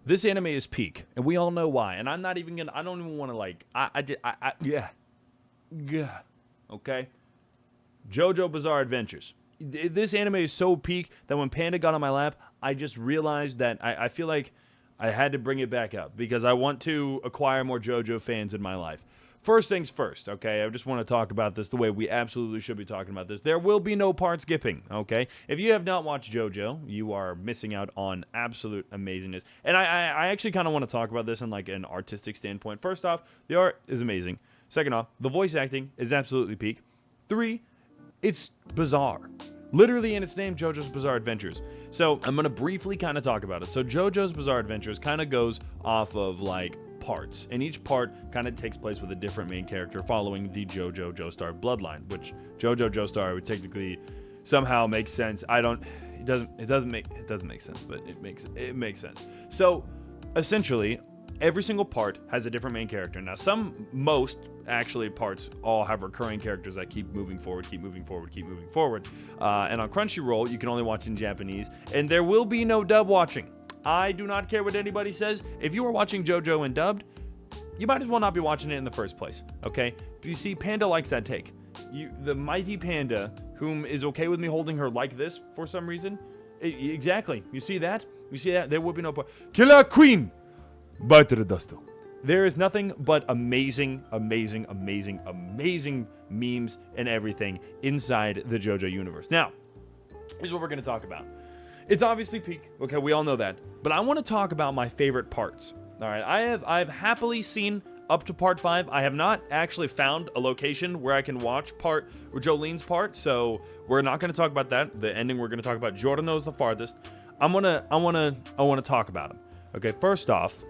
this anime is peak, and we all know why. And I'm not even gonna. I don't even want to like. Yeah. Okay. JoJo Bizarre Adventures. This anime is so peak that when Panda got on my lap, I just realized that I feel like I had to bring it back up because I want to acquire more JoJo fans in my life. First things first, okay? I just want to talk about this the way we absolutely should be talking about this. There will be no part skipping, okay? If you have not watched JoJo, you are missing out on absolute amazingness. And I actually kind of want to talk about this in like an artistic standpoint. First off, the art is amazing. Second off, the voice acting is absolutely peak. 3, it's bizarre. Literally in its name, JoJo's Bizarre Adventures. So I'm going to briefly kind of talk about it. So JoJo's Bizarre Adventures kind of goes off of like parts, and each part kind of takes place with a different main character following the JoJo Joestar bloodline, which JoJo Joestar would technically somehow make sense. It doesn't make sense, but it makes sense. So essentially every single part has a different main character. Now most actually parts all have recurring characters that keep moving forward. And on Crunchyroll, you can only watch in Japanese, and there will be no dub watching. I do not care what anybody says. If you are watching JoJo and dubbed, you might as well not be watching it in the first place, okay? You see, Panda likes that take. The mighty Panda, whom is okay with me holding her like this for some reason. Exactly. You see that? There will be no part. Killer Queen! Bite the dust. There is nothing but amazing memes and everything inside the JoJo universe. Now, here's what we're going to talk about. It's obviously peak. Okay, we all know that. But I want to talk about my favorite parts. All right, I've happily seen up to part 5. I have not actually found a location where I can watch Jolene's part, so we're not going to talk about that. The ending we're going to talk about. Giordano's the farthest. I want to talk about him. Okay, first off,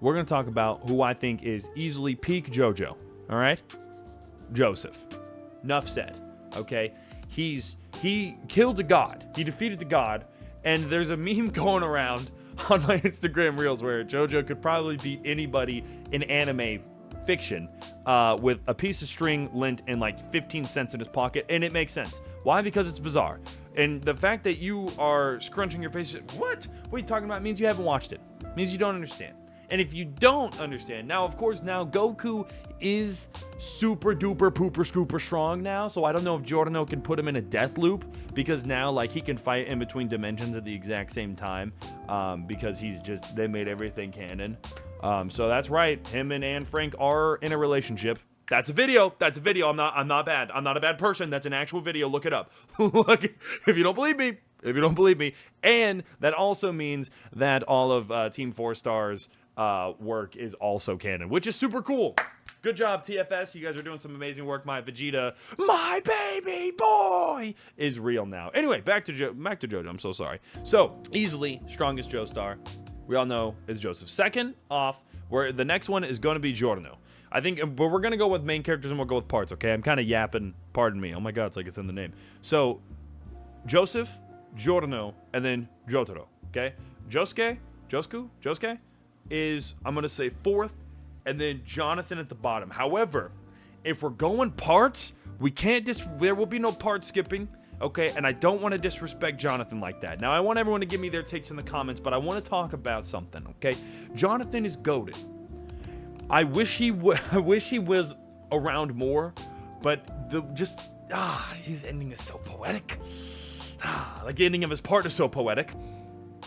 we're going to talk about who I think is easily peak JoJo. All right? Joseph. Enough said. Okay? He killed a god. He defeated the god. And there's a meme going around on my Instagram reels where JoJo could probably beat anybody in anime fiction with a piece of string lint and like 15 cents in his pocket. And it makes sense. Why? Because it's bizarre. And the fact that you are scrunching your face, what are you talking about? Means you haven't watched it. Means you don't understand. And if you don't understand, now of course now Goku is super duper pooper scooper strong now, so I don't know if Giordano can put him in a death loop, because now like he can fight in between dimensions at the exact same time, because they made everything canon. So that's right, him and Anne Frank are in a relationship. That's a video. I'm not bad. I'm not a bad person. That's an actual video. Look it up. If you don't believe me. And that also means that all of Team 4 Star's work is also canon, which is super cool. Good job, TFS. You guys are doing some amazing work. My Vegeta, my baby boy, is real now. Anyway, back to JoJo. I'm so sorry. So, easily strongest Joestar, we all know, is Joseph. Second off, where the next one is going to be Giordano. I think, but we're going to go with main characters and we'll go with parts, okay? I'm kind of yapping. Pardon me. Oh my god, it's like it's in the name. So, Joseph, Giordano, and then Jotaro, okay? Josuke is, I'm going to say, 4th, and then Jonathan at the bottom. However, if we're going parts, we can't there will be no part skipping, okay? And I don't want to disrespect Jonathan like that. Now, I want everyone to give me their takes in the comments, but I want to talk about something, okay? Jonathan is goated. I wish he was around more, but his ending is so poetic. Like the ending of his part is so poetic.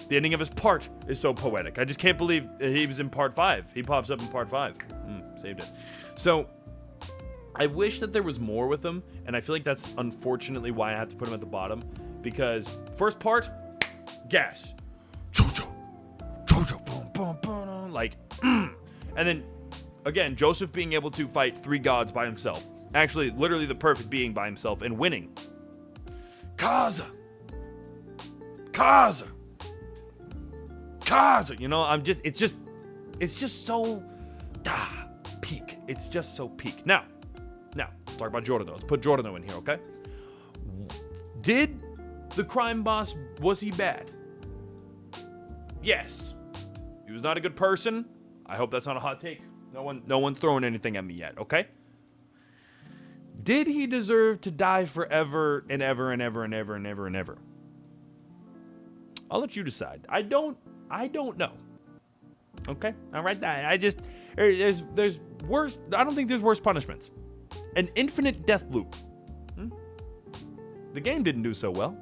The ending of his part is so poetic. I just can't believe he was in part 5. He pops up in part 5. Saved it. So, I wish that there was more with him, and I feel like that's unfortunately why I have to put him at the bottom, because first part, gas. JoJo, boom, boom, boom, like, and then, again, Joseph being able to fight 3 gods by himself. Actually, literally the perfect being by himself, and winning. Kaza, you know, it's just so peak. It's just so peak. Now, talk about Giordano. Let's put Giordano in here, okay? Did the crime boss, was he bad? Yes. He was not a good person. I hope that's not a hot take. No one's throwing anything at me yet, okay? Did he deserve to die forever and ever and ever and ever and ever and ever? I'll let you decide. I don't know. Okay? All right? There's worse. I don't think there's worse punishments. An infinite death loop. The game didn't do so well.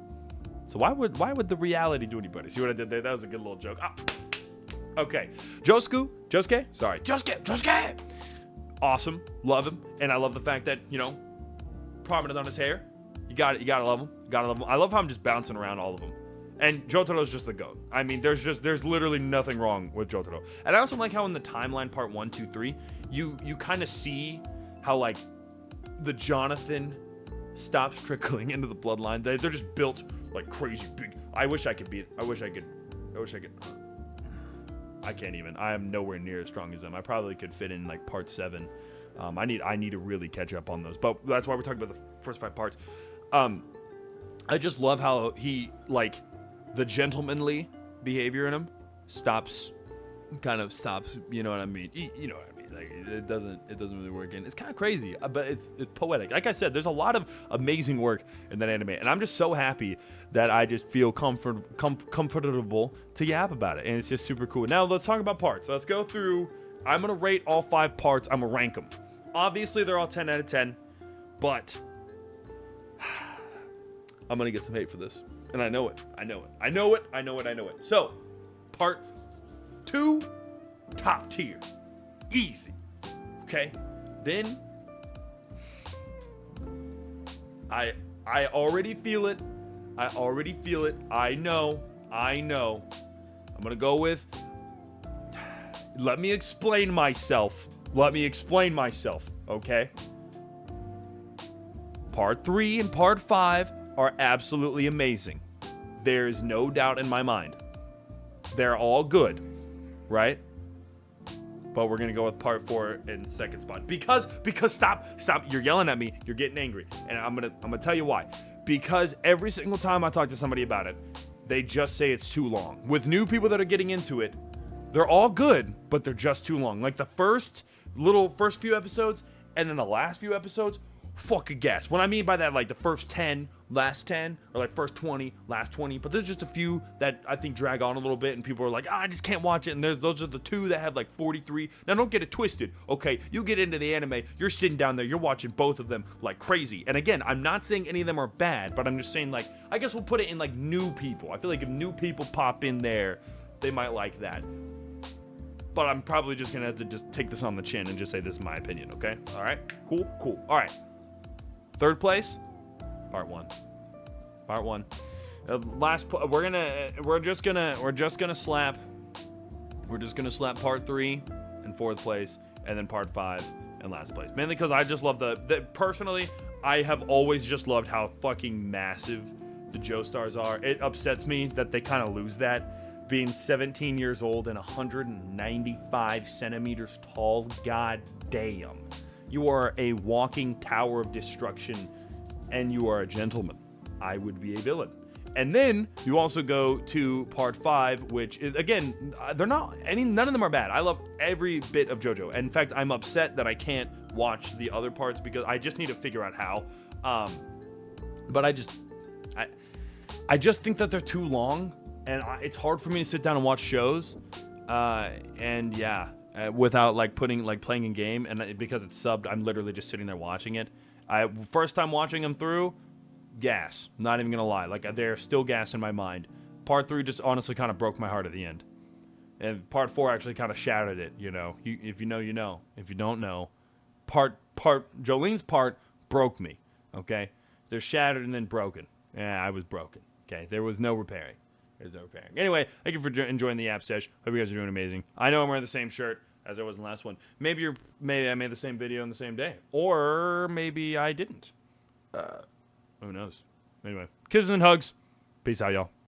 So why would the reality do any better? See what I did there? That was a good little joke. Ah. Okay. Josuke. Awesome. Love him. And I love the fact that, prominent on his hair. You gotta love him. I love how I'm just bouncing around all of them. And Jotaro's just the GOAT. I mean, there's literally nothing wrong with Jotaro. And I also like how in the timeline part 1, 2, 3, you kind of see how, like, the Jonathan stops trickling into the bloodline. They're just built like crazy big. I wish I could. I can't even. I am nowhere near as strong as them. I probably could fit in like part 7. I need to really catch up on those. But that's why we're talking about the first 5 parts. I just love how he, like, the gentlemanly behavior in him stops. You know what I mean? You know what I mean? Like, it doesn't really work, and it's kind of crazy, but it's poetic. Like I said, there's a lot of amazing work in that anime, and I'm just so happy that I just feel comfortable to yap about it, and it's just super cool. Now let's talk about parts. Let's go through. I'm gonna rate all 5 parts. I'm gonna rank them. Obviously, they're all 10 out of 10, but I'm gonna get some hate for this, and I know it. So, part 2, top tier. Easy. Okay? Then I already feel it. I know. I'm going to go with, let me explain myself. Okay? Part 3 and part 5 are absolutely amazing. There's no doubt in my mind. They're all good, right? But we're gonna go with part 4 in second spot because stop, you're yelling at me, you're getting angry, and I'm gonna tell you why. Because every single time I talk to somebody about it, they just say it's too long. With new people that are getting into it, they're all good, but they're just too long. Like the first few episodes, and then the last few episodes, fucking gas. What I mean by that, like the first 10, last 10, or like first 20, last 20. But there's just a few that I think drag on a little bit, and people are like, I just can't watch it. And those are the 2 that have like 43. Now don't get it twisted, okay? You get into the anime, you're sitting down there, you're watching both of them like crazy. And again, I'm not saying any of them are bad, but I'm just saying, like, I guess we'll put it in like new people. I feel like if new people pop in there, they might like that. But I'm probably just gonna have to just take this on the chin and just say this is my opinion, okay? All right, cool. All right. Third place, part 1. We're just gonna slap part 3 in 4th place, and then part 5 in last place. Mainly because I just love personally, I have always just loved how fucking massive the Joestars are. It upsets me that they kind of lose that, being 17 years old and 195 centimeters tall. God damn. You are a walking tower of destruction, and you are a gentleman. I would be a villain. And then you also go to part 5, which is, again, none of them are bad. I love every bit of JoJo. And in fact, I'm upset that I can't watch the other parts because I just need to figure out how. But I just think that they're too long, and it's hard for me to sit down and watch shows. And yeah. Without playing a game, and because it's subbed, I'm literally just sitting there watching it. First time watching them through, gas. Not even gonna lie, like they're still gas in my mind. Part 3 just honestly kind of broke my heart at the end, and part 4 actually kind of shattered it. If you know, you know. If you don't know, Jolene's part broke me. Okay, they're shattered and then broken. Yeah, I was broken. Okay, there was no repairing. Anyway, thank you for enjoying the app sesh. Hope you guys are doing amazing. I know I'm wearing the same shirt as I was in the last one. Maybe I made the same video on the same day, or maybe I didn't. Who knows? Anyway, kisses and hugs. Peace out, y'all.